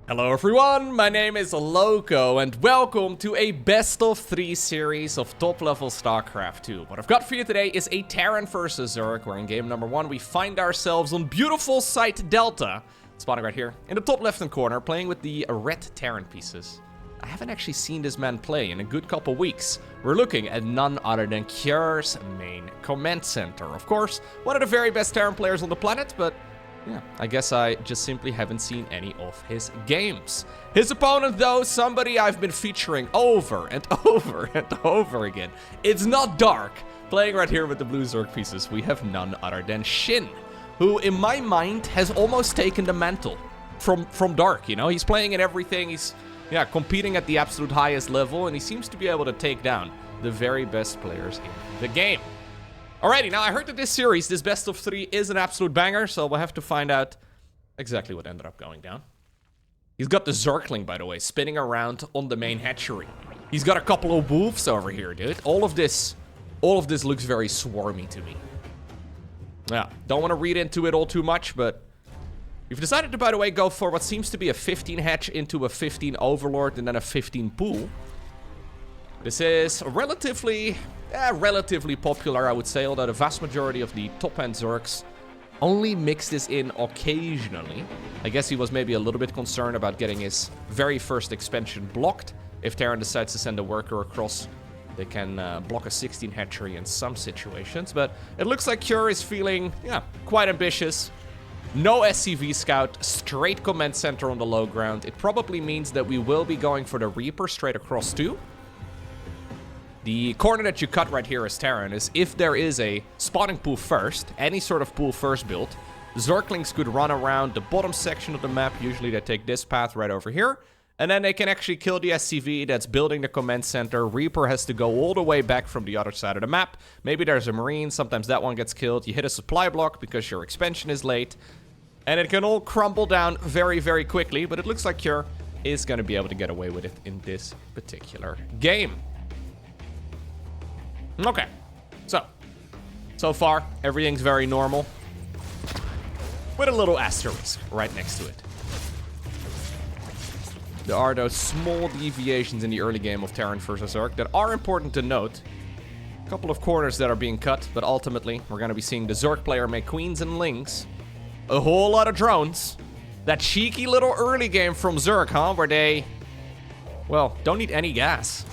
Hello everyone, my name is Lowko and welcome to a best of 3 series of top level StarCraft 2. What I've got for you today is a Terran versus Zerg, where in game number 1 we find ourselves on beautiful site Delta, spawning right here in the top left hand corner, playing with the red Terran pieces. I haven't actually seen this man play in a good couple weeks. We're looking at none other than Kjur's main command center. Of course, one of the very best Terran players on the planet, but yeah, I guess I just simply haven't seen any of his games. His opponent, though, somebody I've been featuring over and over and over again. It's not Dark. Playing right here with the blue Zerg pieces, we have none other than SHIN, who, in my mind, has almost taken the mantle from Dark, you know? He's playing in everything, he's, yeah, competing at the absolute highest level, and he seems to be able to take down the very best players in the game. Alrighty, now I heard that this series, this best of 3, is an absolute banger, so we'll have to find out exactly what ended up going down. He's got the Zergling, by the way, spinning around on the main hatchery. He's got a couple of wolves over here, dude. All of this looks very swarmy to me. Yeah, don't want to read into it all too much, but we've decided to, by the way, go for what seems to be a 15 hatch into a 15 Overlord and then a 15 pool. This is relatively popular, I would say, although the vast majority of the top-end Zergs only mix this in occasionally. I guess he was maybe a little bit concerned about getting his very first expansion blocked. If Terran decides to send a worker across, they can block a 16 hatchery in some situations. But it looks like Kjur is feeling, yeah, quite ambitious. No SCV scout, straight command center on the low ground. It probably means that we will be going for the Reaper straight across too. The corner that you cut right here as Terran is if there is a spawning pool first, any sort of pool first built, Zerglings could run around the bottom section of the map. Usually they take this path right over here, and then they can actually kill the SCV that's building the command center. Reaper has to go all the way back from the other side of the map. Maybe there's a Marine, sometimes that one gets killed. You hit a supply block because your expansion is late, and it can all crumble down very, very quickly, but it looks like Kjur is going to be able to get away with it in this particular game. Okay, so far, everything's very normal, with a little asterisk right next to it. There are those small deviations in the early game of Terran versus Zerg that are important to note. A couple of corners that are being cut, but ultimately, we're going to be seeing the Zerg player make queens and lings. A whole lot of drones. That cheeky little early game from Zerg, huh, where they, well, don't need any gas.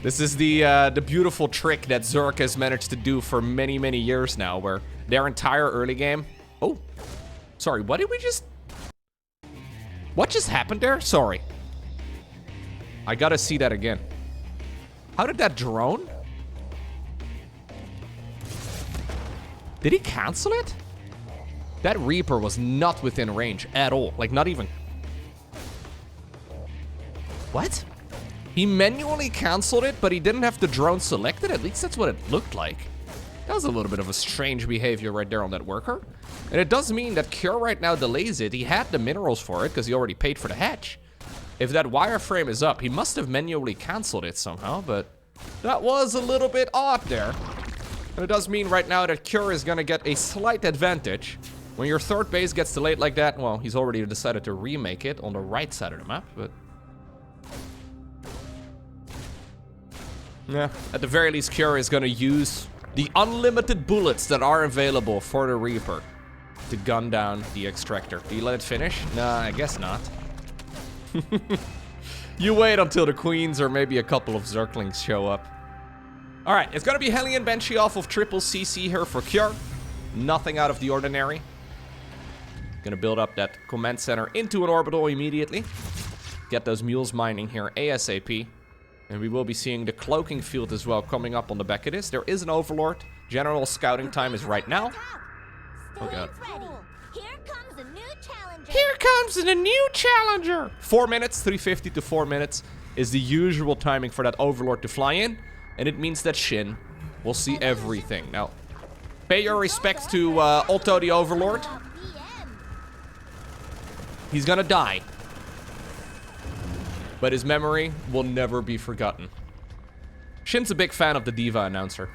This is the beautiful trick that Zerg has managed to do for many, many years now, where their entire early game... Oh, sorry, what did we just... What just happened there? Sorry. I gotta see that again. How did that drone? Did he cancel it? That Reaper was not within range at all. Like, not even... What? He manually canceled it, but he didn't have the drone selected? At least that's what it looked like. That was a little bit of a strange behavior right there on that worker. And it does mean that Kjur right now delays it. He had the minerals for it, because he already paid for the hatch. If that wireframe is up, he must have manually canceled it somehow, but that was a little bit odd there. And it does mean right now that Kjur is going to get a slight advantage. When your third base gets delayed like that, well, he's already decided to remake it on the right side of the map, but... yeah, at the very least, Kjur is going to use the unlimited bullets that are available for the Reaper to gun down the extractor. Do you let it finish? Nah, I guess not. You wait until the queens or maybe a couple of Zerglings show up. Alright, it's going to be Hellion Banshee off of triple CC here for Kjur. Nothing out of the ordinary. Going to build up that command center into an orbital immediately. Get those mules mining here ASAP. And we will be seeing the cloaking field as well coming up on the back of this. There is an Overlord. General scouting time is right now. Oh god. Here comes a new challenger! 4 minutes, 350 to 4 minutes is the usual timing for that Overlord to fly in. And it means that SHIN will see everything. Now, pay your respects to Otto the Overlord. He's gonna die. But his memory will never be forgotten. SHIN's a big fan of the Diva announcer.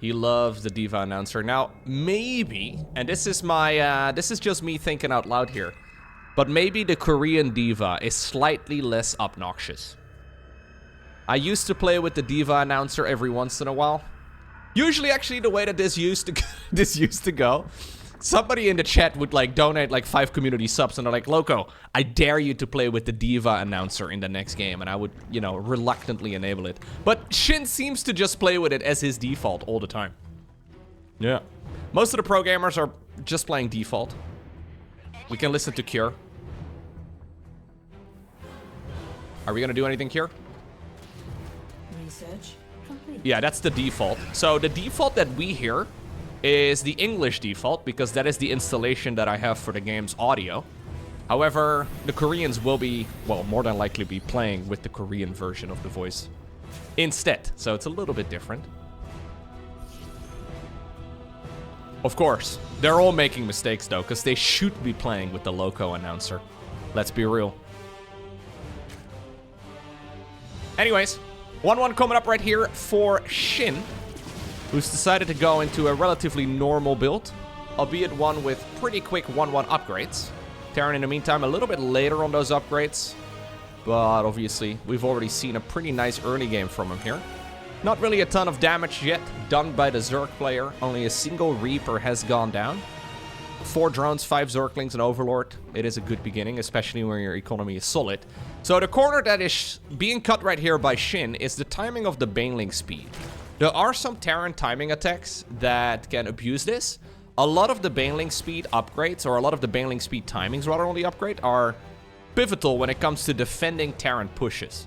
He loves the Diva announcer. Now, maybe, and this is my, this is just me thinking out loud here, but maybe the Korean Diva is slightly less obnoxious. I used to play with the Diva announcer every once in a while. Usually, actually, the way that this used to go, somebody in the chat would like donate like 5 community subs and they're like, Lowko, I dare you to play with the Diva announcer in the next game. And I would, you know, reluctantly enable it. But SHIN seems to just play with it as his default all the time. Yeah. Most of the pro gamers are just playing default. We can listen to Cure. Are we gonna do anything here? Research complete. Yeah, that's the default. So the default that we hear is the English default, because that is the installation that I have for the game's audio. However, the Koreans will be, well, more than likely be playing with the Korean version of the voice instead. So it's a little bit different. Of course, they're all making mistakes though, because they should be playing with the Lowko announcer. Let's be real. Anyways, 1-1 coming up right here for SHIN, who's decided to go into a relatively normal build, albeit one with pretty quick 1-1 upgrades. Terran, in the meantime, a little bit later on those upgrades, but obviously, we've already seen a pretty nice early game from him here. Not really a ton of damage yet done by the Zerg player. Only a single Reaper has gone down. 4 drones, 5 Zerglings, and Overlord. It is a good beginning, especially when your economy is solid. So the corner that is being cut right here by SHIN is the timing of the Baneling speed. There are some Terran timing attacks that can abuse this. A lot of the Baneling speed upgrades, or a lot of the Baneling speed timings rather on the upgrade, are pivotal when it comes to defending Terran pushes.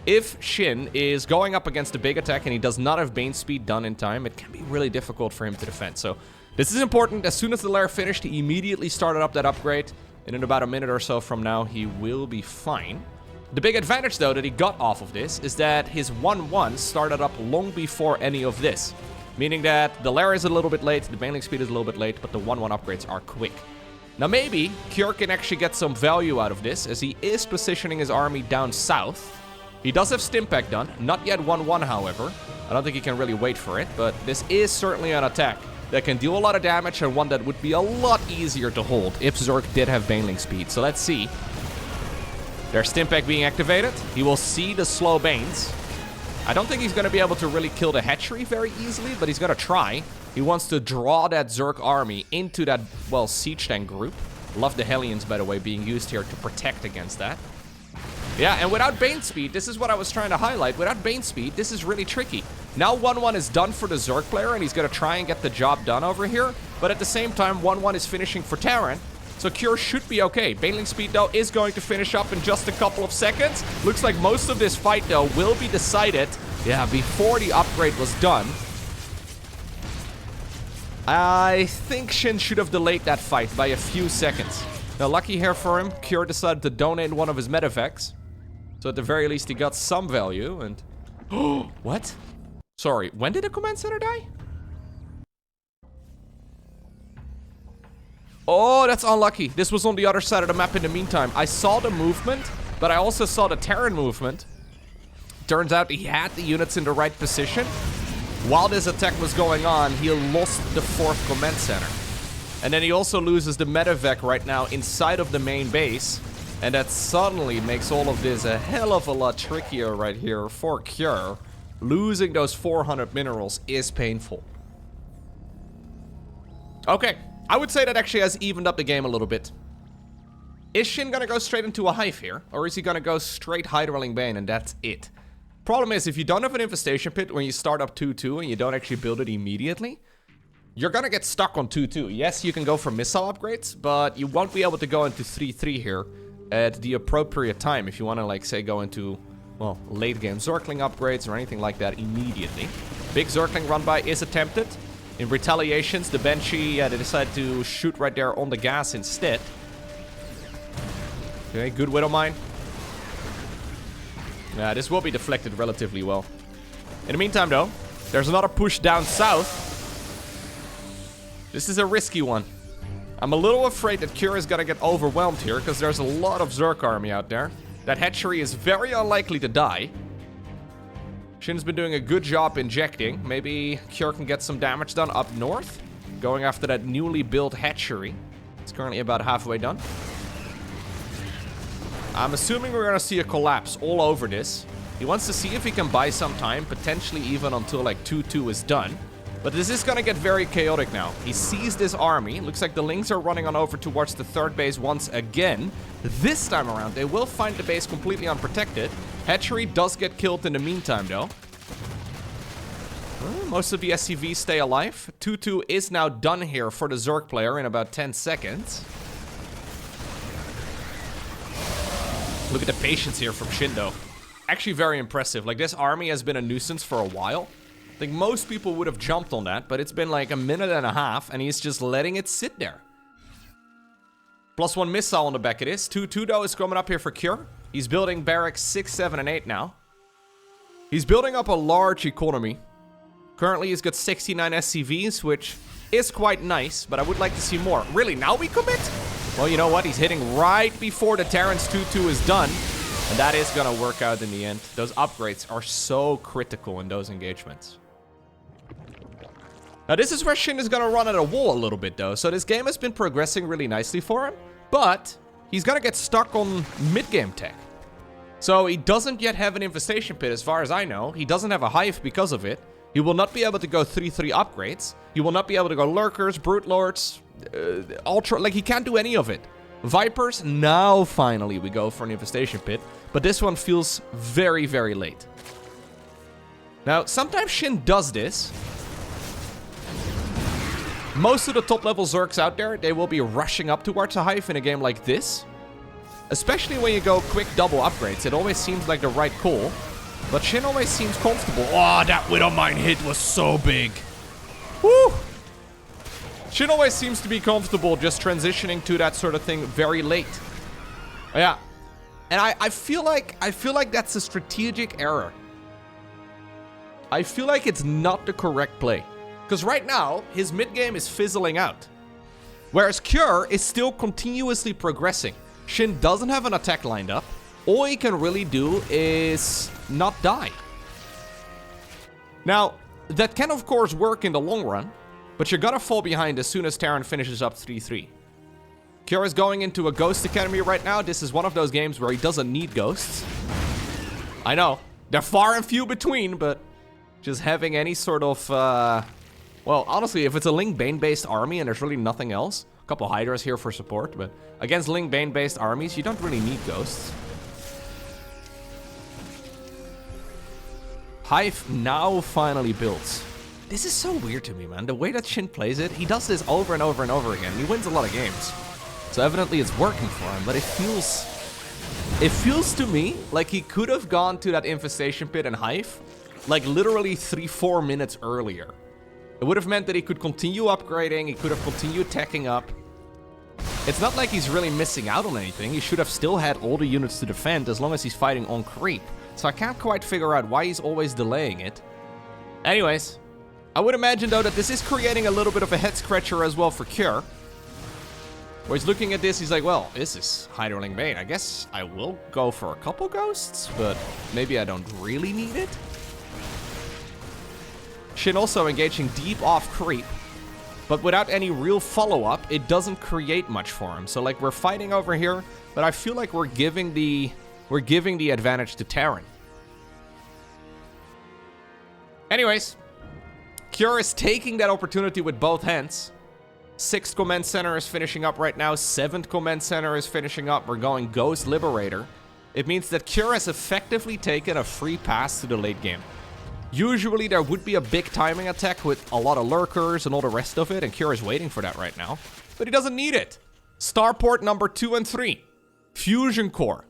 If SHIN is going up against a big attack and he does not have Bane speed done in time, it can be really difficult for him to defend. So this is important. As soon as the lair finished, he immediately started up that upgrade. And in about a minute or so from now, he will be fine. The big advantage, though, that he got off of this is that his 1-1 started up long before any of this. Meaning that the lair is a little bit late, the Baneling speed is a little bit late, but the 1-1 upgrades are quick. Now maybe Cure can actually get some value out of this, as he is positioning his army down south. He does have Stimpack done, not yet 1-1 however. I don't think he can really wait for it, but this is certainly an attack that can deal a lot of damage and one that would be a lot easier to hold if Zerg did have Baneling speed. So let's see. There's Stimpack being activated. He will see the slow Banes. I don't think he's going to be able to really kill the hatchery very easily, but he's going to try. He wants to draw that Zerg army into that, well, siege tank group. Love the Hellions, by the way, being used here to protect against that. Yeah, and without Bane speed, this is what I was trying to highlight. Without Bane speed, this is really tricky. Now 1-1 is done for the Zerg player, and he's going to try and get the job done over here. But at the same time, 1-1 is finishing for Terran. So Cure should be okay. Baneling speed, though, is going to finish up in just a couple of seconds. Looks like most of this fight, though, will be decided, yeah, before the upgrade was done. I think SHIN should have delayed that fight by a few seconds. Now, lucky here for him, Cure decided to donate one of his medevacs. So at the very least, he got some value, and... Oh, what? Sorry, when did the command center die? Oh, that's unlucky. This was on the other side of the map in the meantime. I saw the movement, but I also saw the Terran movement. Turns out he had the units in the right position. While this attack was going on, he lost the 4th command center. And then he also loses the medevac right now inside of the main base. And that suddenly makes all of this a hell of a lot trickier right here for Cure. Losing those 400 minerals is painful. Okay, I would say that actually has evened up the game a little bit. Is SHIN gonna go straight into a hive here? Or is he gonna go straight Hydraling Bane and that's it? Problem is, if you don't have an infestation pit when you start up 2-2 and you don't actually build it immediately, you're gonna get stuck on 2-2. Yes, you can go for missile upgrades, but you won't be able to go into 3-3 here at the appropriate time if you want to, like, say, go into, well, late game Zergling upgrades or anything like that immediately. Big Zergling run by is attempted. In retaliations, the Banshee, they decided to shoot right there on the gas instead. Okay, good Widowmine. Yeah, this will be deflected relatively well. In the meantime, though, there's another push down south. This is a risky one. I'm a little afraid that Cure is gonna get overwhelmed here, because there's a lot of Zerg army out there. That hatchery is very unlikely to die. Shin's been doing a good job injecting. Maybe Kjör can get some damage done up north. Going after that newly built hatchery. It's currently about halfway done. I'm assuming we're going to see a collapse all over this. He wants to see if he can buy some time, potentially even until like 2-2 is done. But this is going to get very chaotic now. He sees this army. Looks like the Lings are running on over towards the third base once again. This time around, they will find the base completely unprotected. Hatchery does get killed in the meantime, though. Well, most of the SCVs stay alive. 2-2 is now done here for the Zerg player in about 10 seconds. Look at the patience here from Shin, though. Actually very impressive. Like, this army has been a nuisance for a while. I think most people would have jumped on that, but it's been like a minute and a half, and he's just letting it sit there. +1 missile on the back it is. 2-2, though, is coming up here for Kjör. He's building barracks 6, 7, and 8 now. He's building up a large economy. Currently, he's got 69 SCVs, which is quite nice, but I would like to see more. Really, now we commit? Well, you know what? He's hitting right before the Terran's 2-2 is done. And that is going to work out in the end. Those upgrades are so critical in those engagements. Now, this is where Shin is going to run at a wall a little bit, though. So this game has been progressing really nicely for him. But he's going to get stuck on mid-game tech. So he doesn't yet have an infestation pit, as far as I know. He doesn't have a hive because of it. He will not be able to go 3-3 upgrades. He will not be able to go lurkers, brute lords, ultra. Like, he can't do any of it. Vipers, now finally we go for an infestation pit. But this one feels very, very late. Now, sometimes Shin does this. Most of the top level Zergs out there, they will be rushing up towards a hive in a game like this. Especially when you go quick double upgrades. It always seems like the right call. But Shin always seems comfortable. Oh, that Widowmine hit was so big. Woo! Shin always seems to be comfortable just transitioning to that sort of thing very late. Yeah. And I feel like that's a strategic error. I feel like it's not the correct play. Because right now, his mid-game is fizzling out. Whereas Kjör is still continuously progressing. Shin doesn't have an attack lined up. All he can really do is not die. Now, that can of course work in the long run. But you're gonna fall behind as soon as Terran finishes up 3-3. Kjör is going into a Ghost Academy right now. This is one of those games where he doesn't need ghosts. I know. They're far and few between, but just having any sort of... well, honestly, if it's a Ling Bane-based army and there's really nothing else... A couple Hydras here for support, but against Ling Bane-based armies, you don't really need ghosts. Hive now finally built. This is so weird to me, man. The way that Shin plays it, he does this over and over and over again. He wins a lot of games. So evidently it's working for him, but it feels to me like he could have gone to that infestation pit and hive like literally 3-4 minutes earlier. It would have meant that he could continue upgrading, he could have continued teching up. It's not like he's really missing out on anything. He should have still had all the units to defend as long as he's fighting on creep. So I can't quite figure out why he's always delaying it. Anyways, I would imagine though that this is creating a little bit of a head scratcher as well for Kjör. Where he's looking at this, he's like, well, this is Hyderling Bane. I guess I will go for a couple ghosts, but maybe I don't really need it. Shin also engaging deep off creep, but without any real follow-up, it doesn't create much for him. So like we're fighting over here, but I feel like we're giving the advantage to Terran. Anyways, Kjör is taking that opportunity with both hands. 6th Command Center is finishing up right now. 7th Command Center is finishing up. We're going Ghost Liberator. It means that Kjör has effectively taken a free pass to the late game. Usually there would be a big timing attack with a lot of lurkers and all the rest of it, and Kjör is waiting for that right now. But he doesn't need it. Starport number 2 and 3. Fusion Core.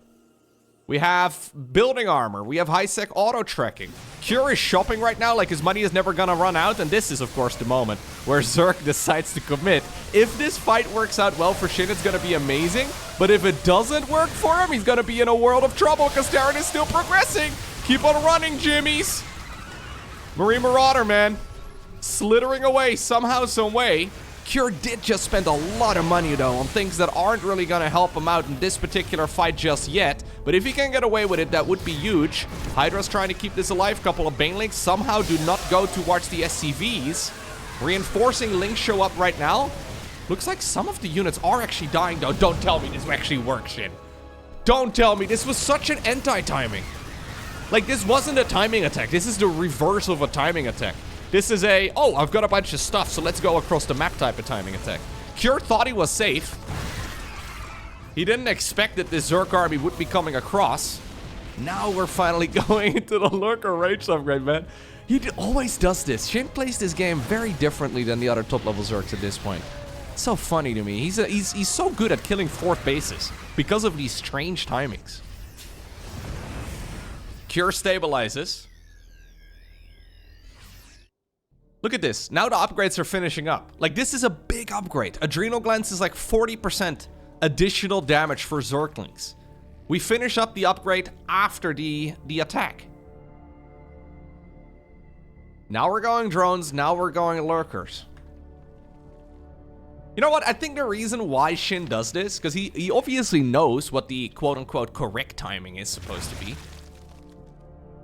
We have building armor. We have high-sec auto-tracking. Kjör is shopping right now like his money is never gonna run out, and this is, of course, the moment where Zerg decides to commit. If this fight works out well for Shin, it's gonna be amazing, but if it doesn't work for him, he's gonna be in a world of trouble because Terran is still progressing. Keep on running, Jimmies. Marine Marauder, man. Slittering away somehow, some way. Cure did just spend a lot of money, though, on things that aren't really going to help him out in this particular fight just yet. But if he can get away with it, that would be huge. Hydra's trying to keep this alive. Couple of Banelings somehow do not go towards the SCVs. Reinforcing links show up right now. Looks like some of the units are actually dying, though. Don't tell me this actually works, Shin. Don't tell me. This was such an anti-timing. Like, this wasn't a timing attack. This is the reverse of a timing attack. This is a, oh, I've got a bunch of stuff, so let's go across the map type of timing attack. Cure thought he was safe. He didn't expect that this Zerg army would be coming across. Now we're finally going into the Lurker range upgrade, man. He always does this. Shin plays this game very differently than the other top-level Zergs at this point. It's so funny to me. He's so good at killing fourth bases because of these strange timings. Cure stabilizes. Look at this. Now the upgrades are finishing up. Like, this is a big upgrade. Adrenal Glands is like 40% additional damage for Zerglings. We finish up the upgrade after the attack. Now we're going drones. Now we're going lurkers. You know what? I think the reason why Shin does this, because he obviously knows what the quote-unquote correct timing is supposed to be.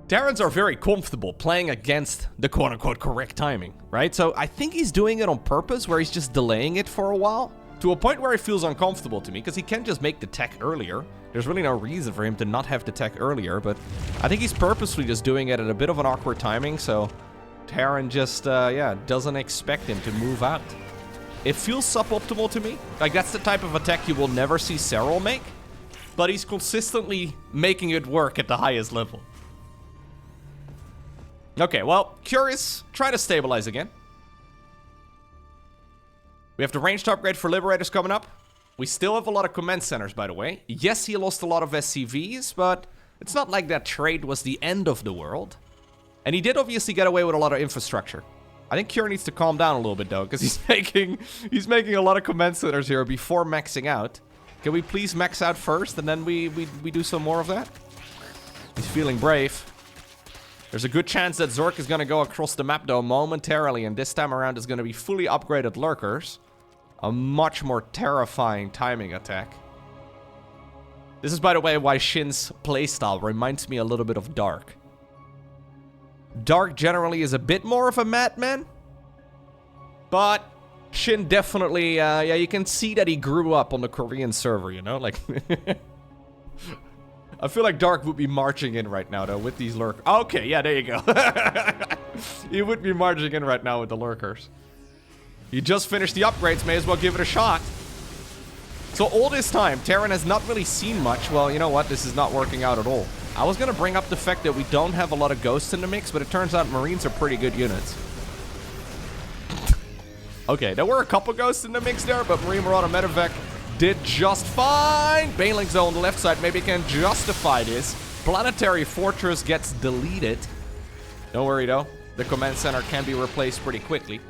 Terrans are very comfortable playing against the quote-unquote correct timing, right? So I think he's doing it on purpose, where he's just delaying it for a while, to a point where it feels uncomfortable to me, because he can just make the tech earlier. There's really no reason for him to not have the tech earlier, but I think he's purposefully just doing it at a bit of an awkward timing, so Terran just, yeah, doesn't expect him to move out. It feels suboptimal to me. Like, that's the type of attack you will never see Serral make, but he's consistently making it work at the highest level. Okay, well, Curious, try to stabilize again. We have the ranged upgrade for Liberators coming up. We still have a lot of command centers, by the way. Yes, he lost a lot of SCVs, but it's not like that trade was the end of the world. And he did obviously get away with a lot of infrastructure. I think Cure needs to calm down a little bit, though, because he's making a lot of command centers here before maxing out. Can we please max out first, and then we do some more of that? He's feeling brave. There's a good chance that Zerg is going to go across the map, though, momentarily, and this time around is going to be fully upgraded lurkers. A much more terrifying timing attack. This is, by the way, why Shin's playstyle reminds me a little bit of Dark. Dark generally is a bit more of a madman, but Shin definitely, yeah, you can see that he grew up on the Korean server, you know? Like, I feel like Dark would be marching in right now, though, with these lurkers. Okay, yeah, there you go. He would be marching in right now with the lurkers. You just finished the upgrades, may as well give it a shot. So all this time, Terran has not really seen much. Well, you know what? This is not working out at all. I was going to bring up the fact that we don't have a lot of ghosts in the mix, but it turns out Marines are pretty good units. Okay, there were a couple ghosts in the mix there, but Marine Marauder Medevac did just fine. Banelings, though, on the left side maybe can justify this. Planetary Fortress gets deleted. Don't worry, though. The command center can be replaced pretty quickly.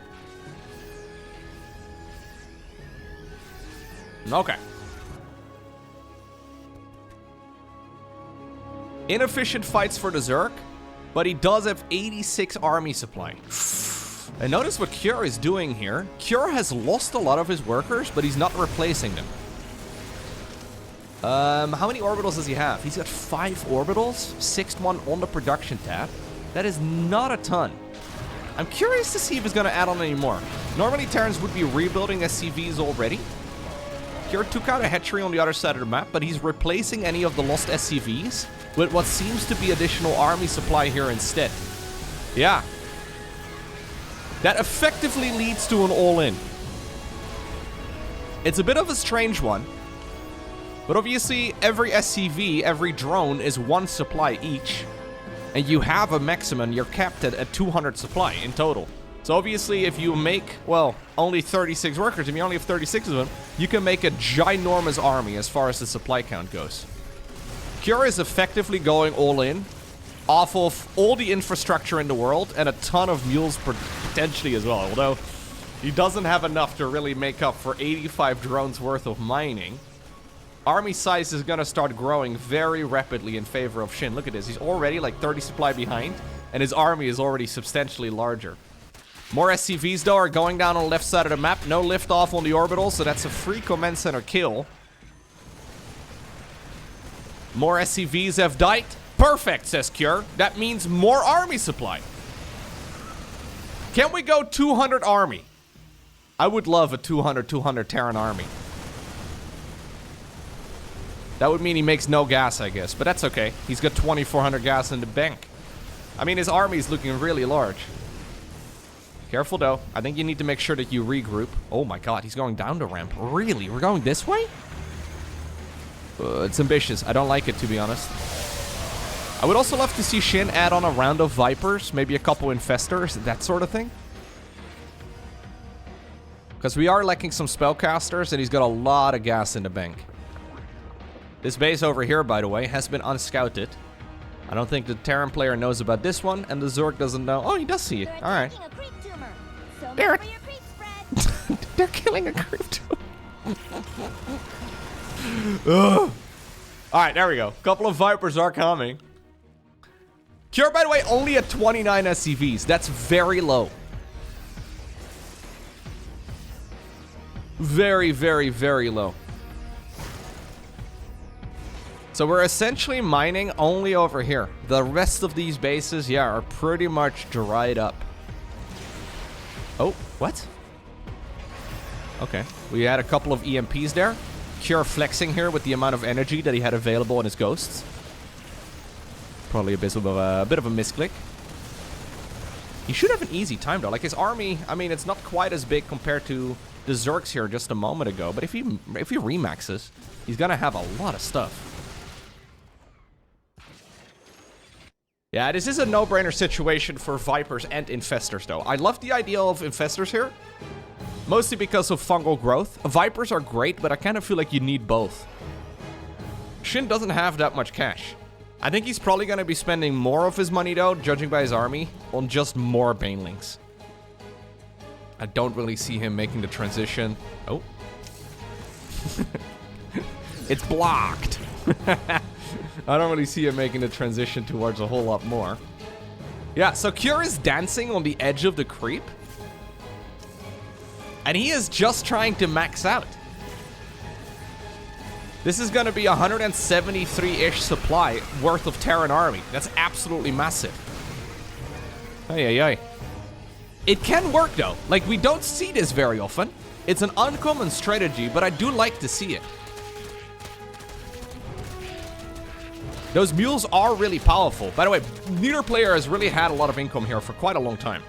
Okay. Inefficient fights for the Zerg, but he does have 86 army supply. And notice what Cure is doing here. Cure has lost a lot of his workers, but he's not replacing them. How many orbitals does he have? He's got 5 orbitals, 6th one on the production tab. That is not a ton. I'm curious to see if he's going to add on any more. Normally, Terrans would be rebuilding SCVs already. Cure took out a hatchery on the other side of the map, but he's replacing any of the lost SCVs with what seems to be additional army supply here instead. Yeah. That effectively leads to an all-in. It's a bit of a strange one. But obviously, every SCV, every drone is 1 supply each. And you have a maximum, you're capped at 200 supply in total. So obviously, if you make, well, only 36 workers, and you only have 36 of them, you can make a ginormous army as far as the supply count goes. Cure is effectively going all in, off of all the infrastructure in the world, and a ton of mules potentially as well. Although, he doesn't have enough to really make up for 85 drones worth of mining. Army size is going to start growing very rapidly in favor of Shin. Look at this, he's already like 30 supply behind, and his army is already substantially larger. More SCVs, though, are going down on the left side of the map. No liftoff on the orbital, so that's a free command center kill. More SCVs have died. Perfect, says Cure. That means more army supply. Can we go 200 army? I would love a 200 Terran army. That would mean he makes no gas, I guess. But that's okay. He's got 2,400 gas in the bank. I mean, his army is looking really large. Careful, though. I think you need to make sure that you regroup. Oh my god, he's going down the ramp. Really? We're going this way? It's ambitious. I don't like it, to be honest. I would also love to see SHIN add on a round of Vipers. Maybe a couple Infestors, that sort of thing. Because we are lacking some Spellcasters, and he's got a lot of gas in the bank. This base over here, by the way, has been unscouted. I don't think the Terran player knows about this one, and the Zerg doesn't know. Oh, he does see it. Alright. They're killing a creep tumor. Alright, there we go. Couple of Vipers are coming. Cure, by the way, only at 29 SCVs. That's very low. Very, very, very low. So we're essentially mining only over here. The rest of these bases, yeah, are pretty much dried up. Oh, what? Okay, we had a couple of EMPs there. Cure flexing here with the amount of energy that he had available on his ghosts. Probably a bit of a misclick. He should have an easy time though. Like his army, I mean, it's not quite as big compared to the Zergs here just a moment ago. But if he remaxes, he's gonna have a lot of stuff. Yeah, this is a no-brainer situation for Vipers and Infestors, though. I love the idea of Infestors here. Mostly because of fungal growth. Vipers are great, but I kind of feel like you need both. SHIN doesn't have that much cash. I think he's probably going to be spending more of his money, though, judging by his army, on just more Banelings. I don't really see him making the transition. Oh. It's blocked. I don't really see him making the transition towards a whole lot more. Yeah, so Cure is dancing on the edge of the creep. And he is just trying to max out. This is going to be 173-ish supply worth of Terran army. That's absolutely massive. Ay, ay, ay. It can work, though. Like, we don't see this very often. It's an uncommon strategy, but I do like to see it. Those mules are really powerful. By the way, neither player has really had a lot of income here for quite a long time.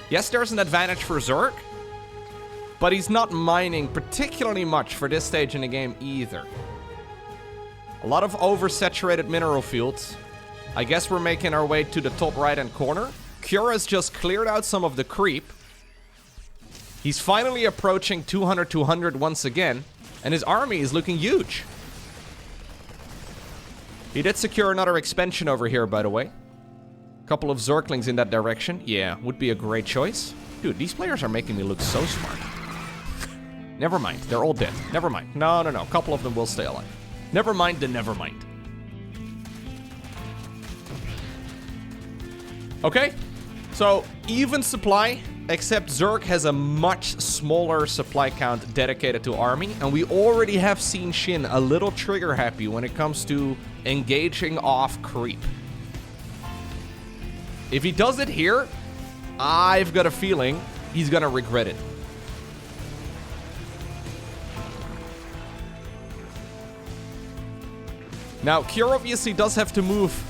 Yes, there's an advantage for Zerg, but he's not mining particularly much for this stage in the game either. A lot of oversaturated mineral fields. I guess we're making our way to the top right-hand corner. Cure has just cleared out some of the creep. He's finally approaching 200 once again, and his army is looking huge. He did secure another expansion over here, by the way. Couple of Zerglings in that direction. Yeah, would be a great choice. Dude, these players are making me look so smart. Never mind, they're all dead. Never mind. No. A couple of them will stay alive. Never mind the never mind. Okay, so even supply, except Zerg has a much smaller supply count dedicated to army, and we already have seen SHIN a little trigger happy when it comes to engaging off creep. If he does it here, I've got a feeling he's gonna regret it. Now, Cure obviously does have to move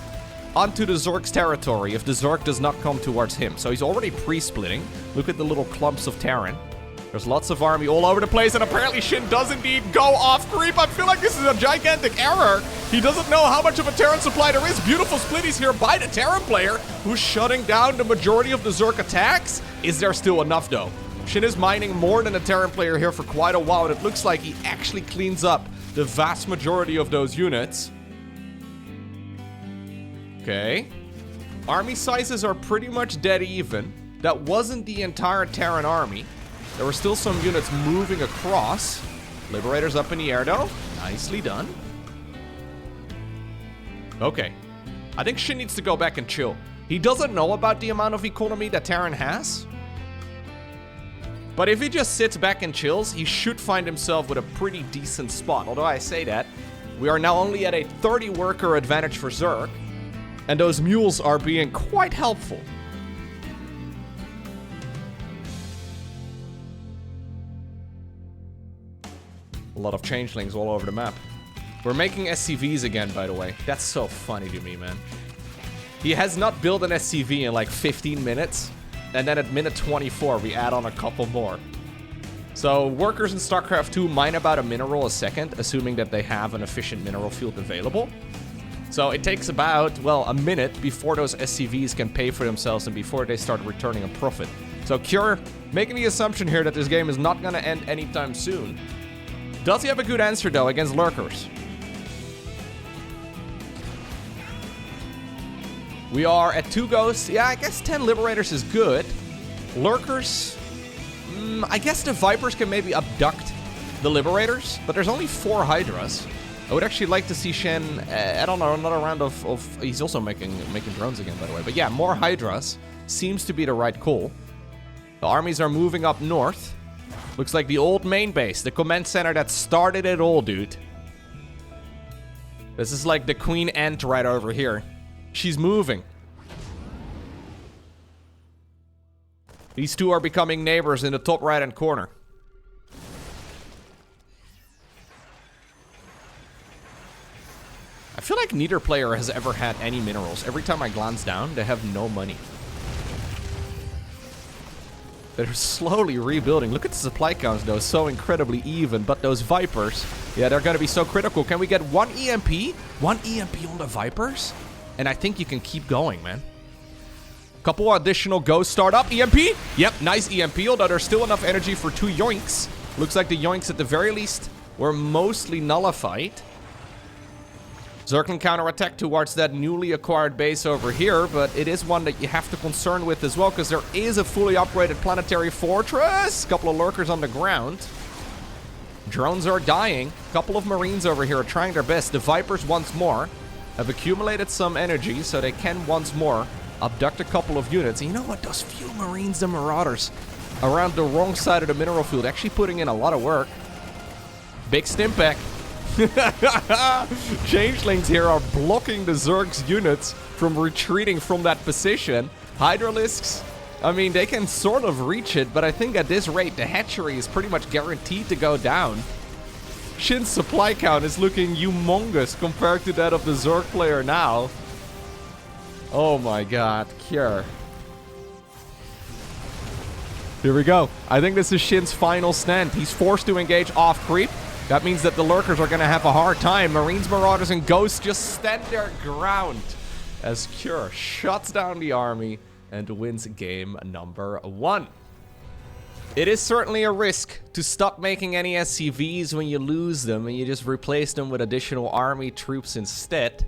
onto the Zerg's territory if the Zerg does not come towards him. So he's already pre-splitting. Look at the little clumps of Terran. There's lots of army all over the place, and apparently SHIN does indeed go off creep. I feel like this is a gigantic error. He doesn't know how much of a Terran supply there is. Beautiful splitties here by the Terran player, who's shutting down the majority of the Zerg attacks. Is there still enough, though? SHIN is mining more than a Terran player here for quite a while, and it looks like he actually cleans up the vast majority of those units. Okay. Army sizes are pretty much dead even. That wasn't the entire Terran army. There were still some units moving across. Liberators up in the air, though. Nicely done. Okay. I think SHIN needs to go back and chill. He doesn't know about the amount of economy that Terran has. But if he just sits back and chills, he should find himself with a pretty decent spot. Although I say that, we are now only at a 30 worker advantage for Zerg. And those mules are being quite helpful. A lot of changelings all over the map. We're making SCVs again, by the way. That's so funny to me, man. He has not built an SCV in like 15 minutes. And then at minute 24, we add on a couple more. So workers in StarCraft 2 mine about a mineral a second, assuming that they have an efficient mineral field available. So it takes about, well, a minute before those SCVs can pay for themselves and before they start returning a profit. So Cure, making the assumption here that this game is not going to end anytime soon. Does he have a good answer, though, against lurkers? We are at 2 ghosts. Yeah, I guess 10 liberators is good. Lurkers, I guess the Vipers can maybe abduct the liberators, but there's only 4 Hydras. I would actually like to see SHIN add on another round of he's also making drones again, by the way. But yeah, more Hydras seems to be the right call. The armies are moving up north. Looks like the old main base, the command center that started it all, dude. This is like the Queen Ant right over here. She's moving. These two are becoming neighbors in the top right-hand corner. I feel like neither player has ever had any minerals. Every time I glance down, they have no money. They're slowly rebuilding. Look at the supply counts, though. So incredibly even. But those Vipers, yeah, they're going to be so critical. Can we get 1 EMP? 1 EMP on the Vipers? And I think you can keep going, man. Couple additional ghosts start up. EMP? Yep, nice EMP, although there's still enough energy for 2 yoinks. Looks like the yoinks, at the very least, were mostly nullified. Zerg can counterattack towards that newly acquired base over here, but it is one that you have to concern with as well, because there is a fully upgraded planetary fortress. Couple of lurkers on the ground. Drones are dying. Couple of Marines over here are trying their best. The Vipers once more have accumulated some energy, so they can once more abduct a couple of units. And you know what? Those few Marines and Marauders around the wrong side of the mineral field actually putting in a lot of work. Big Stimpak. Changelings here are blocking the Zerg's units from retreating from that position. Hydralisks, I mean, they can sort of reach it, but I think at this rate, the hatchery is pretty much guaranteed to go down. SHIN's supply count is looking humongous compared to that of the Zerg player now. Oh my god, Cure. Here we go. I think this is SHIN's final stand. He's forced to engage off creep. That means that the lurkers are going to have a hard time. Marines, Marauders, and Ghosts just stand their ground as Cure shuts down the army and wins game number 1. It is certainly a risk to stop making any SCVs when you lose them and you just replace them with additional army troops instead.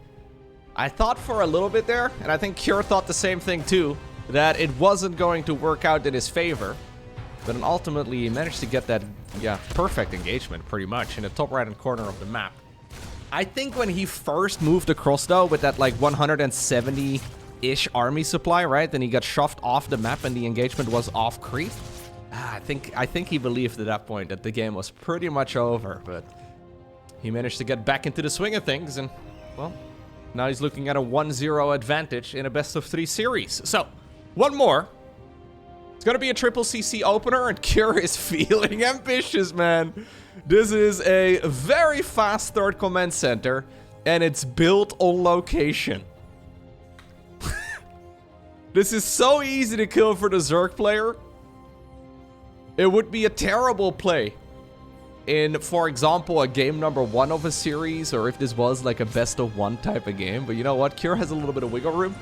I thought for a little bit there, and I think Cure thought the same thing too, that it wasn't going to work out in his favor. But then ultimately he managed to get that, yeah, perfect engagement pretty much in the top right-hand corner of the map. I think when he first moved across though with that like 170-ish army supply, right? Then he got shoved off the map and the engagement was off creep. I think he believed at that point that the game was pretty much over, but he managed to get back into the swing of things and, well, now he's looking at a 1-0 advantage in a best-of-3 series. So, one more. It's gonna be a triple CC opener, and Cure is feeling ambitious, man. This is a very fast third command center, and it's built on location. This is so easy to kill for the Zerg player. It would be a terrible play in, for example, a game number 1 of a series, or if this was like a best-of-1 type of game. But you know what? Cure has a little bit of wiggle room,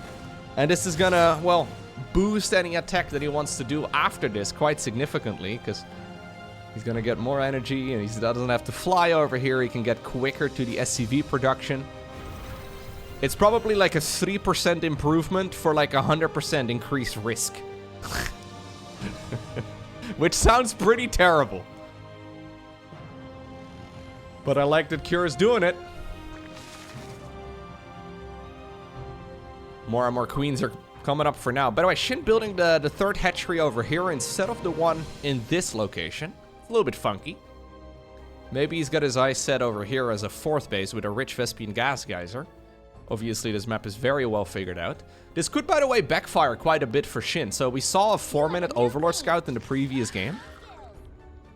and this is gonna, well, boost any attack that he wants to do after this quite significantly, because he's gonna get more energy and he doesn't have to fly over here. He can get quicker to the SCV production. It's probably like a 3% improvement for like 100% increased risk. Which sounds pretty terrible. But I like that Cure is doing it. More and more queens are coming up for now. By the way, SHIN building the third hatchery over here instead of the one in this location. A little bit funky. Maybe he's got his eyes set over here as a fourth base with a rich Vespian gas geyser. Obviously, this map is very well figured out. This could, by the way, backfire quite a bit for SHIN. So we saw a 4-minute Overlord Scout in the previous game.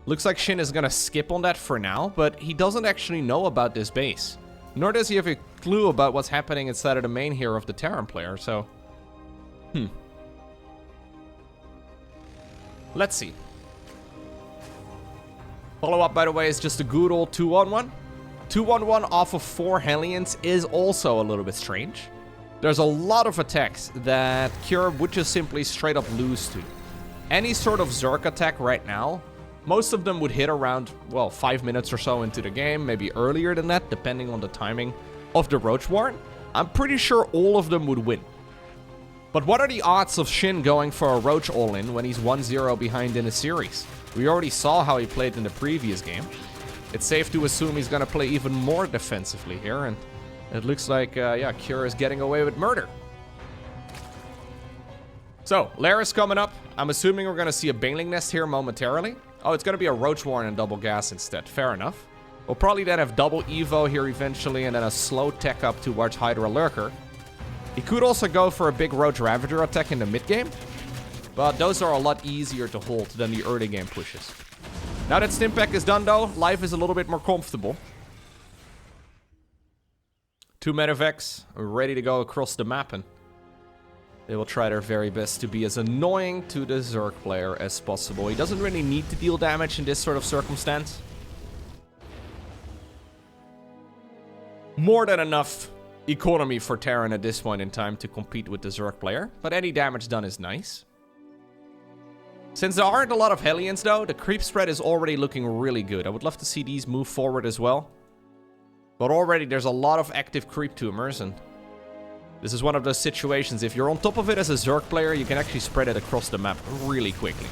Looks like SHIN is going to skip on that for now, but he doesn't actually know about this base. Nor does he have a clue about what's happening inside of the main here of the Terran player, so... Let's see. Follow-up, by the way, is just a good old 2-on-1. 2-on-1 off of 4 Hellions is also a little bit strange. There's a lot of attacks that Cure would just simply straight up lose to. Any sort of Zerg attack right now, most of them would hit around, well, 5 minutes or so into the game, maybe earlier than that, depending on the timing of the Roach Warren. I'm pretty sure all of them would win. But what are the odds of SHIN going for a Roach all-in when he's 1-0 behind in a series? We already saw how he played in the previous game. It's safe to assume he's going to play even more defensively here, and it looks like, yeah, Cure is getting away with murder. So, Laris coming up. I'm assuming we're going to see a Baneling Nest here momentarily. Oh, it's going to be a Roach Warren and double gas instead. Fair enough. We'll probably then have double Evo here eventually, and then a slow tech up towards Hydra Lurker. He could also go for a big Roach Ravager attack in the mid-game, but those are a lot easier to hold than the early game pushes. Now that Stimpack is done though, life is a little bit more comfortable. 2 Medivacs ready to go across the map, and they will try their very best to be as annoying to the Zerg player as possible. He doesn't really need to deal damage in this sort of circumstance. More than enough economy for Terran at this point in time to compete with the Zerg player, but any damage done is nice. Since there aren't a lot of Hellions though, the creep spread is already looking really good. I would love to see these move forward as well. But already there's a lot of active creep tumors, and this is one of those situations, if you're on top of it as a Zerg player, you can actually spread it across the map really quickly.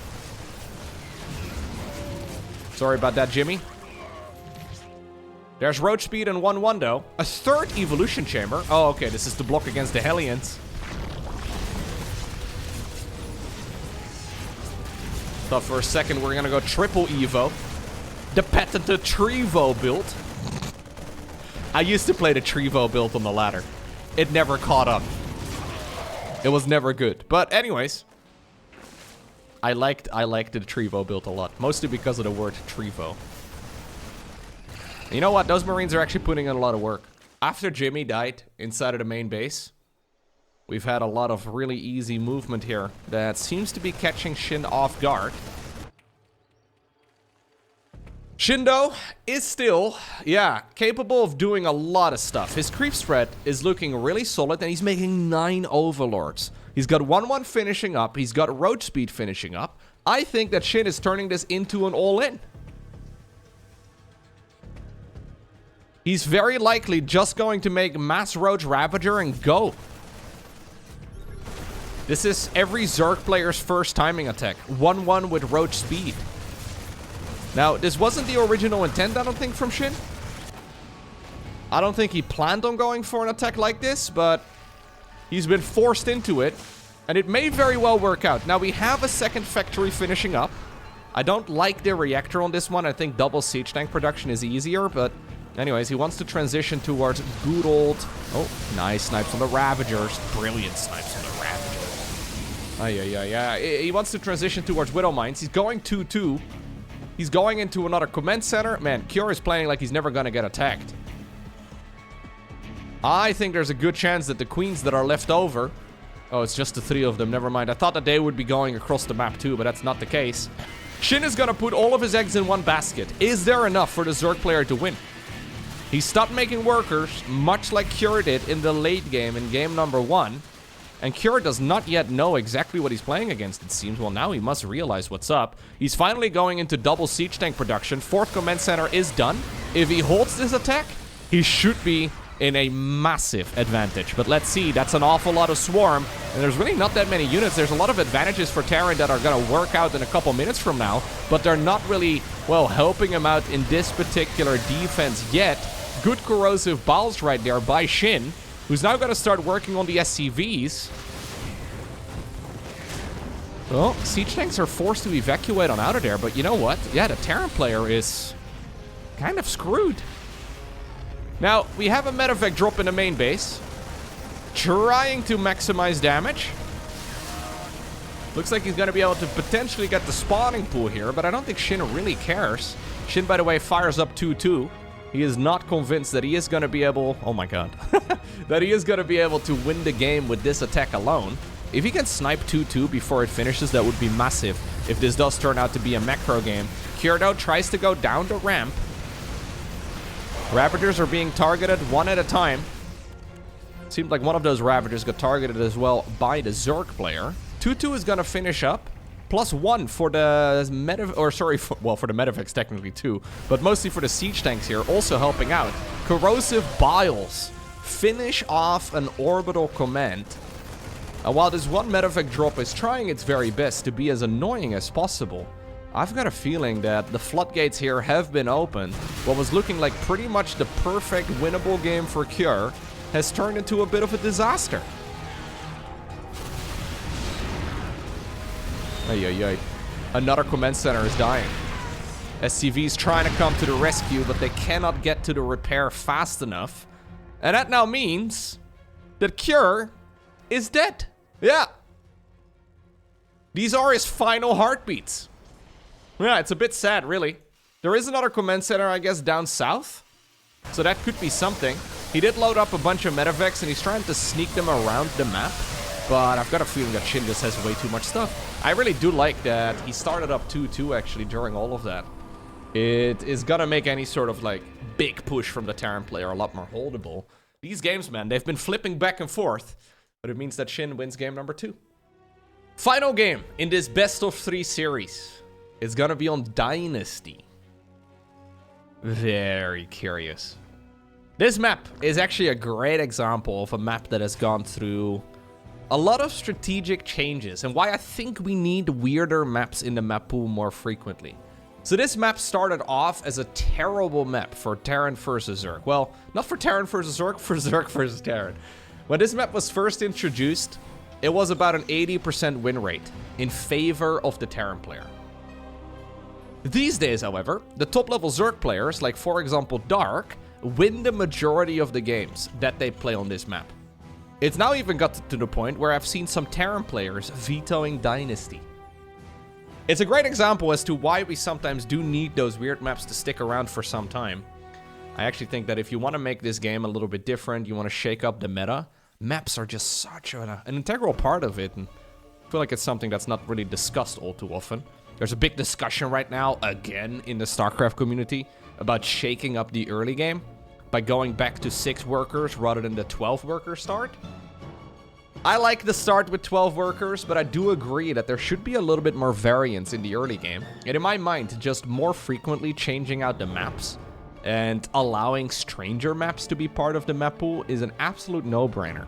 Sorry about that, Jimmy. There's Roach Speed and 1-1 though. A third Evolution Chamber. Oh, okay, this is the block against the Hellions. Thought for a second we're gonna go triple Evo. The patented Trevo build. I used to play the Trevo build on the ladder. It never caught up. It was never good. But anyways, I liked the Trevo build a lot, mostly because of the word Trevo. You know what? Those Marines are actually putting in a lot of work. After Jimmy died inside of the main base, we've had a lot of really easy movement here that seems to be catching SHIN off guard. Shindo is still, yeah, capable of doing a lot of stuff. His creep spread is looking really solid, and he's making 9 Overlords. He's got 1-1 finishing up. He's got Roach Speed finishing up. I think that SHIN is turning this into an all-in. He's very likely just going to make Mass Roach Ravager and go. This is every Zerg player's first timing attack. 1-1 with Roach Speed. Now, this wasn't the original intent, I don't think, from SHIN. I don't think he planned on going for an attack like this, but he's been forced into it, and it may very well work out. Now, we have a second factory finishing up. I don't like the reactor on this one. I think double siege tank production is easier, but anyways, he wants to transition towards good old... Oh, nice snipes on the Ravagers. Brilliant snipes on the Ravagers. Yeah. He wants to transition towards Widow Mines. He's going 2-2. He's going into another command center. Man, Cure is playing like he's never gonna get attacked. I think there's a good chance that the queens that are left over... Oh, it's just the 3 of them. Never mind. I thought that they would be going across the map too, but that's not the case. SHIN is gonna put all of his eggs in one basket. Is there enough for the Zerg player to win? He stopped making workers, much like Cure did in the late game in game number 1. And Cure does not yet know exactly what he's playing against, it seems. Well, now he must realize what's up. He's finally going into double siege tank production. 4th command center is done. If he holds this attack, he should be in a massive advantage. But let's see, that's an awful lot of swarm. And there's really not that many units. There's a lot of advantages for Terran that are going to work out in a couple minutes from now. But they're not really, well, helping him out in this particular defense yet. Good corrosive balls right there by SHIN, who's now going to start working on the SCVs. Well, siege tanks are forced to evacuate on out of there, but you know what? Yeah, the Terran player is kind of screwed. Now, we have a medevac drop in the main base. Trying to maximize damage. Looks like he's going to be able to potentially get the spawning pool here, but I don't think SHIN really cares. SHIN, by the way, fires up 2-2. He is not convinced that he is going to be able... Oh my god. That he is going to be able to win the game with this attack alone. If he can snipe 2-2 before it finishes, that would be massive. If this does turn out to be a macro game. Kyrdo tries to go down the ramp. Ravagers are being targeted one at a time. Seemed like one of those Ravagers got targeted as well by the Zerg player. 2-2 is going to finish up. +1 for the medevac, or sorry, for the medevacs technically too, but mostly for the siege tanks here, also helping out. Corrosive Biles finish off an orbital command. While this one medevac drop is trying its very best to be as annoying as possible, I've got a feeling that the floodgates here have been opened. What was looking like pretty much the perfect winnable game for Cure has turned into a bit of a disaster. Ay. Another command center is dying. SCV's trying to come to the rescue, but they cannot get to the repair fast enough. And that now means that Cure is dead. Yeah. These are his final heartbeats. Yeah, it's a bit sad, really. There is another command center, I guess, down south. So that could be something. He did load up a bunch of medevacs, and he's trying to sneak them around the map. But I've got a feeling that SHIN just has way too much stuff. I really do like that he started up 2-2 actually during all of that. It is gonna make any sort of like big push from the Terran player a lot more holdable. These games, man, they've been flipping back and forth. But it means that SHIN wins game number 2. Final game in this best of 3 series is gonna be on Dynasty. Very curious. This map is actually a great example of a map that has gone through a lot of strategic changes, and why I think we need weirder maps in the map pool more frequently. So this map started off as a terrible map for Terran versus Zerg. Well, not for Terran versus Zerg, for Zerg versus Terran. When this map was first introduced, it was about an 80% win rate in favor of the Terran player. These days, however, the top-level Zerg players, like for example Dark, win the majority of the games that they play on this map. It's now even got to the point where I've seen some Terran players vetoing Dynasty. It's a great example as to why we sometimes do need those weird maps to stick around for some time. I actually think that if you want to make this game a little bit different, you want to shake up the meta, maps are just such an integral part of it, and I feel like it's something that's not really discussed all too often. There's a big discussion right now, again, in the StarCraft community, about shaking up the early game by going back to 6 workers rather than the 12 worker start. I like the start with 12 workers, but I do agree that there should be a little bit more variance in the early game. And in my mind, just more frequently changing out the maps and allowing stranger maps to be part of the map pool is an absolute no-brainer.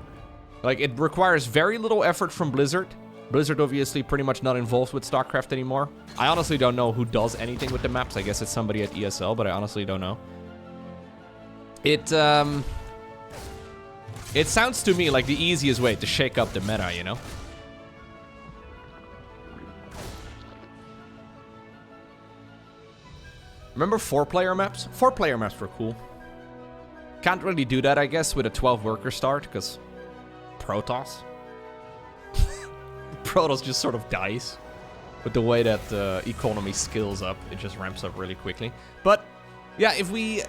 Like, it requires very little effort from Blizzard. Blizzard obviously pretty much not involved with StarCraft anymore. I honestly don't know who does anything with the maps. I guess it's somebody at ESL, but I honestly don't know. It sounds to me like the easiest way to shake up the meta, you know? Remember 4-player maps? 4-player maps were cool. Can't really do that, I guess, with a 12-worker start, because Protoss. Protoss just sort of dies. With the way that economy scales up, it just ramps up really quickly. But, yeah, if we...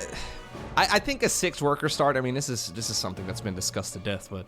I think a 6-worker start, I mean, this is something that's been discussed to death, but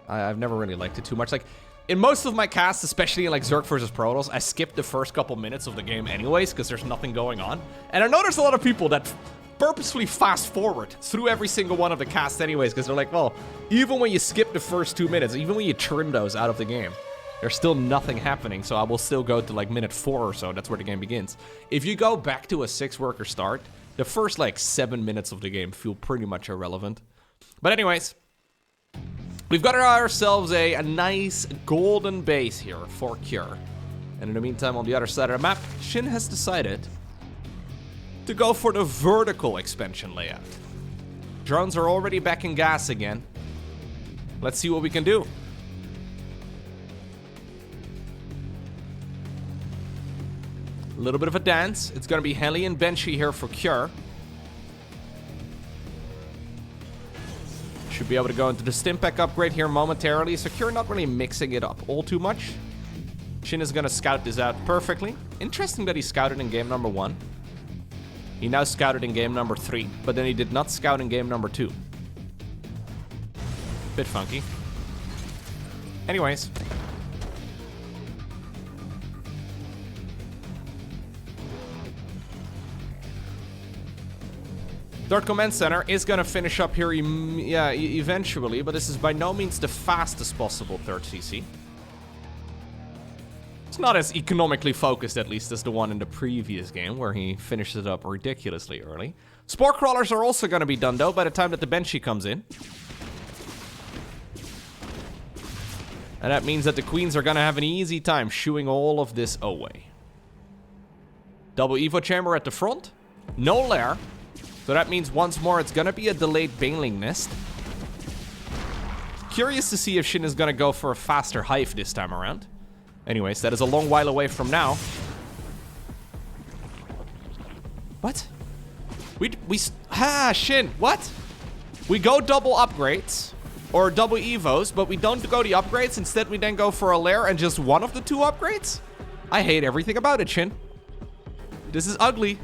I've never really liked it too much. Like, in most of my casts, especially in like Zerg versus Protoss, I skip the first couple minutes of the game anyways, because there's nothing going on. And I know there's a lot of people that purposefully fast forward through every single one of the casts anyways, because they're like, well, even when you skip the first 2 minutes, even when you trim those out of the game, there's still nothing happening, so I will still go to like minute 4 or so. That's where the game begins. If you go back to a 6-worker start, the first, like, 7 minutes of the game feel pretty much irrelevant. But anyways, we've got ourselves a nice golden base here for Cure. And in the meantime, on the other side of the map, SHIN has decided to go for the vertical expansion layout. Drones are already back in gas again. Let's see what we can do. A little bit of a dance. It's going to be Heli and Benchy here for Cure. Should be able to go into the Stimpack upgrade here momentarily. So Cure not really mixing it up all too much. Shin is going to scout this out perfectly. Interesting that he scouted in game number 1. He now scouted in game number 3, but then he did not scout in game number 2. Bit funky. Anyways. Third Command Center is going to finish up here eventually, but this is by no means the fastest possible third CC. It's not as economically focused, at least, as the one in the previous game, where he finished it up ridiculously early. Spore Crawlers are also going to be done, though, by the time that the Benchy comes in. And that means that the Queens are going to have an easy time shooing all of this away. Double Evo Chamber at the front. No lair. So that means once more it's going to be a delayed Baneling Nest. Curious to see if Shin is going to go for a faster Hive this time around. Anyways, that is a long while away from now. What? Shin, what? We go double upgrades. Or double Evos, but we don't go the upgrades. Instead, we then go for a lair and just one of the 2 upgrades? I hate everything about it, Shin. This is ugly.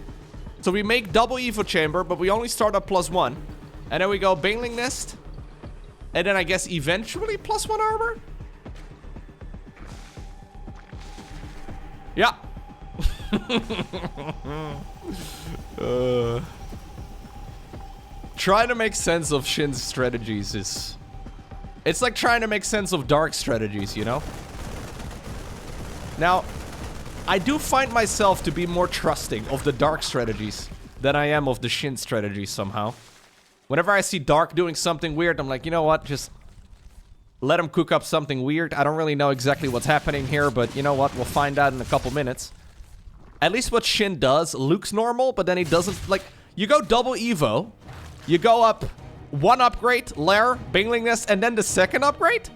So we make double Evo Chamber, but we only start up +1. And then we go Baneling Nest. And then I guess eventually +1 armor? Yeah. Trying to make sense of Shin's strategies is... It's like trying to make sense of Dark strategies, you know? Now, I do find myself to be more trusting of the Dark strategies than I am of the Shin strategies somehow. Whenever I see Dark doing something weird, I'm like, you know what? Just let him cook up something weird. I don't really know exactly what's happening here, but you know what? We'll find out in a couple minutes. At least what Shin does looks normal, but then he doesn't... Like, you go double Evo, you go up 1 upgrade, lair, Baneling Nest, and then the second upgrade?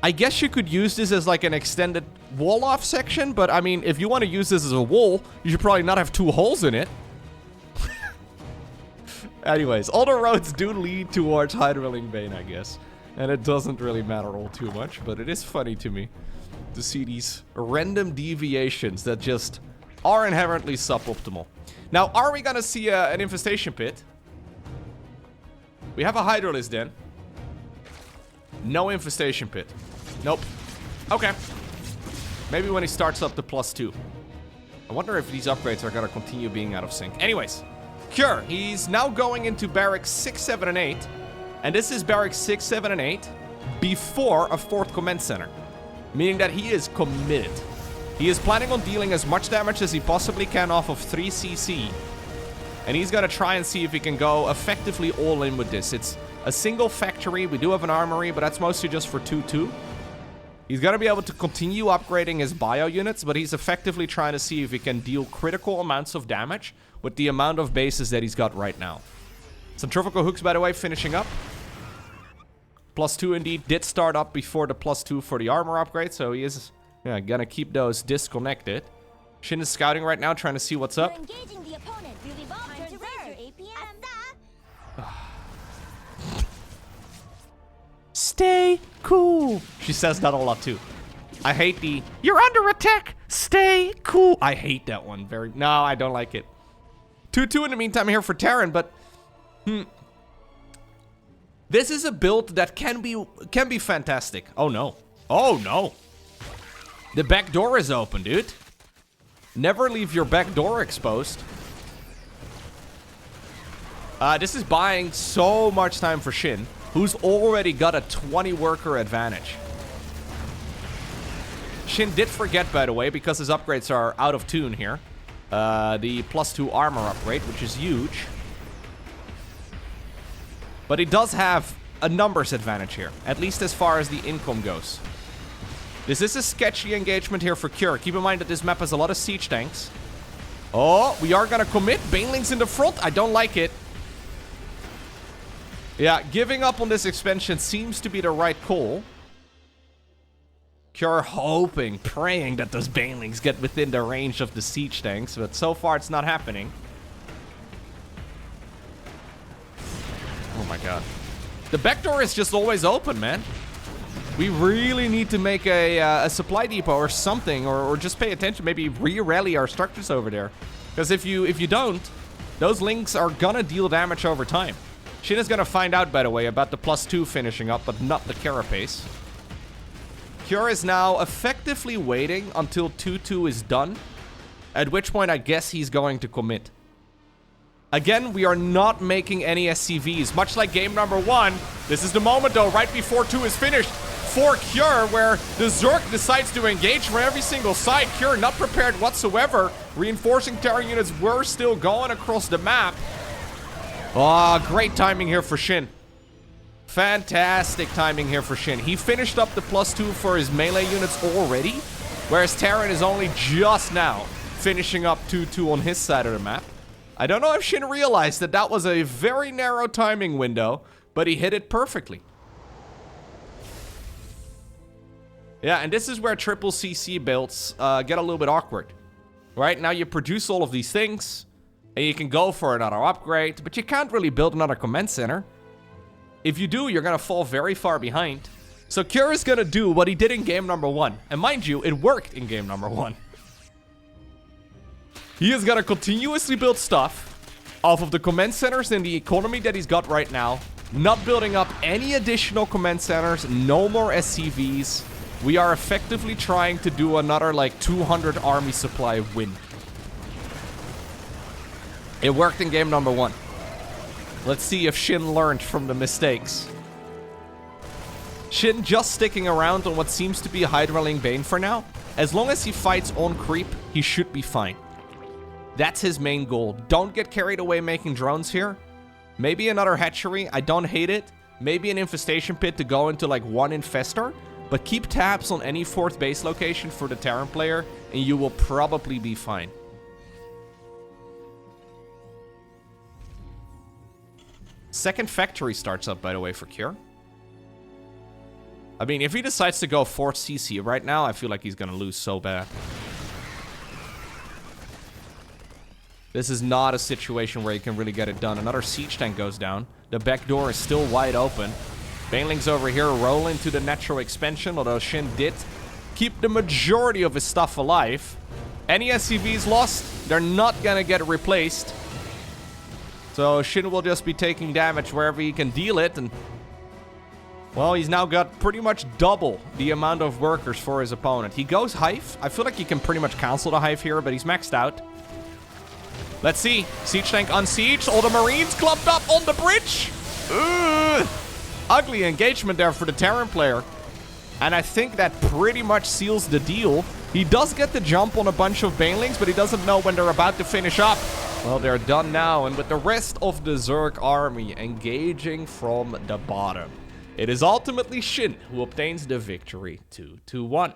I guess you could use this as like an extended wall-off section, but I mean, if you want to use this as a wall, you should probably not have 2 holes in it. Anyways, all the roads do lead towards Hydraling Bane, I guess. And it doesn't really matter all too much, but it is funny to me to see these random deviations that just are inherently suboptimal. Now, are we gonna see an Infestation Pit? We have a Hydralisk Den. No Infestation Pit. Nope. Okay. Maybe when he starts up the +2. I wonder if these upgrades are gonna continue being out of sync. Anyways, Cure. He's now going into Barracks 6, 7, and 8. And this is Barracks 6, 7, and 8 before a 4th Command Center. Meaning that he is committed. He is planning on dealing as much damage as he possibly can off of 3 CC. And he's gonna try and see if he can go effectively all in with this. It's a single factory. We do have an armory, but that's mostly just for 2-2. He's gonna be able to continue upgrading his bio units, but he's effectively trying to see if he can deal critical amounts of damage with the amount of bases that he's got right now. Centrifugal hooks, by the way, finishing up. +2 indeed did start up before the +2 for the armor upgrade, so he is gonna keep those disconnected. Shin is scouting right now, trying to see what's up. Engaging the opponent. Stay cool. She says that a lot too. I hate the "you're under attack, stay cool." I hate that one very. No, I don't like it. 2-2 in the meantime here for Terran, but this is a build that can be fantastic. Oh no. Oh no. The back door is open, dude. Never leave your back door exposed. This is buying so much time for Shin, who's already got a 20 worker advantage. Shin did forget, by the way, because his upgrades are out of tune here. The +2 armor upgrade, which is huge. But he does have a numbers advantage here, at least as far as the income goes. This is a sketchy engagement here for Cure. Keep in mind that this map has a lot of siege tanks. Oh, we are gonna commit. Banelings in the front. I don't like it. Yeah, giving up on this expansion seems to be the right call. Cure hoping, praying that those banelings get within the range of the siege tanks, but so far it's not happening. Oh my god. The back door is just always open, man. We really need to make a supply depot or something, or just pay attention. Maybe re-rally our structures over there. Because if you don't, those links are gonna deal damage over time. Shin is gonna find out, by the way, about the +2 finishing up, but not the carapace. Cure is now effectively waiting until 2-2 is done, at which point I guess he's going to commit. Again, we are not making any SCVs. Much like game number 1, this is the moment, though, right before 2 is finished, for Cure, where the Zerg decides to engage from every single side. Cure not prepared whatsoever. Reinforcing Terran units were still going across the map. Oh, great timing here for Shin. Fantastic timing here for Shin. He finished up the +2 for his melee units already, whereas Terran is only just now finishing up 2-2 on his side of the map. I don't know if Shin realized that that was a very narrow timing window, but he hit it perfectly. Yeah, and this is where triple CC builds get a little bit awkward. Right, now you produce all of these things, and you can go for another upgrade, but you can't really build another command center. If you do, you're gonna fall very far behind. So Cure is gonna do what he did in game number 1. And mind you, it worked in game number 1. He is gonna continuously build stuff off of the command centers in the economy that he's got right now. Not building up any additional command centers, no more SCVs. We are effectively trying to do another like 200 army supply win. It worked in game number 1. Let's see if Shin learned from the mistakes. Shin just sticking around on what seems to be a Hydraling Bane for now. As long as he fights on creep, he should be fine. That's his main goal. Don't get carried away making drones here. Maybe another hatchery. I don't hate it. Maybe an infestation pit to go into like one infestor. But keep tabs on any 4th base location for the Terran player, and you will probably be fine. Second factory starts up, by the way, for Cure. I mean, if he decides to go 4th CC right now, I feel like he's gonna lose so bad. This is not a situation where you can really get it done. Another siege tank goes down. The back door is still wide open. Banelings over here roll into the natural expansion, although Shin did keep the majority of his stuff alive. Any SCVs lost, they're not gonna get replaced. So Shin will just be taking damage wherever he can deal it, and well, he's now got pretty much double the amount of workers for his opponent. He goes Hive. I feel like he can pretty much cancel the Hive here, but he's maxed out. Let's see. Siege tank unsieged. All the Marines clumped up on the bridge. Ugh. Ugly engagement there for the Terran player. And I think that pretty much seals the deal. He does get the jump on a bunch of Banelings, but he doesn't know when they're about to finish up. Well, they're done now, and with the rest of the Zerg army engaging from the bottom, it is ultimately Shin who obtains the victory 2-1.